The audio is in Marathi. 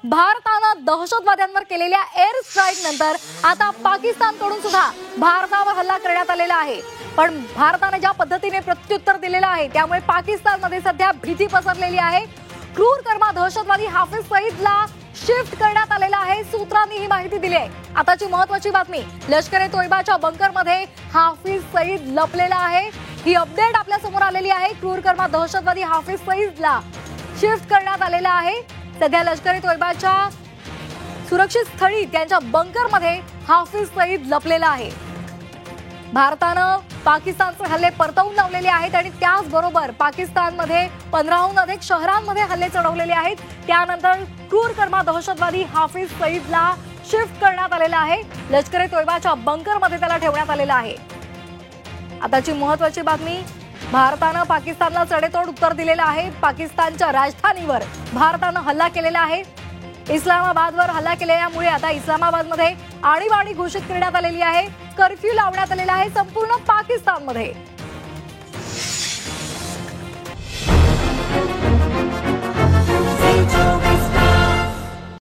भारतानं दहशतवाद्यांवर केलेल्या एअर स्ट्राईक नंतर आता पाकिस्तानकडून सुद्धा भारतावर हल्ला करण्यात आलेला आहे। पण भारताने ज्या पद्धतीने प्रत्युत्तर दिलेलं आहे त्यामुळे पाकिस्तानमध्ये सध्या भीती पसरलेली आहे। क्रूर कर्मा दहशतवादी हाफिज सईदला शिफ्ट करण्यात आलेला आहे, सूत्रांनी ही माहिती दिली आहे। आताची महत्त्वाची बातमी, लष्कर-ए-तोयबाच्या बंकरमध्ये हाफिज सईद लपलेला आहे। ही अपडेट आपल्या समोर आलेली आहे। क्रूर कर्मा दहशतवादी हाफिज सईदला शिफ्ट करण्यात आलेला आहे। सध्या लष्कर-ए-तोयबाच्या सुरक्षित स्थळी त्यांच्या बंकरमध्ये हाफिज सईद लपलेला आहे। भारतानं पाकिस्तानचे हल्ले परतवून लावलेले आहेत आणि त्याचबरोबर पाकिस्तानमध्ये 15हून अधिक शहरांमध्ये हल्ले चढवलेले आहेत। त्यानंतर क्रूर कर्मा दहशतवादी हाफिज सईदला शिफ्ट करण्यात आलेला आहे। लष्कर-ए-तोयबाच्या बंकरमध्ये त्याला ठेवण्यात आलेला आहे। आताची महत्त्वाची बातमी, भारतानं पाकिस्तानला सडेतोड उत्तर दिलेलं आहे। पाकिस्तानच्या राजधानीवर भारतानं हल्ला केलेला आहे। इस्लामाबादवर हल्ला केल्यामुळे आता इस्लामाबादमध्ये आणीबाणी घोषित करण्यात आलेली आहे। कर्फ्यू लावण्यात आलेला आहे संपूर्ण पाकिस्तानमध्ये।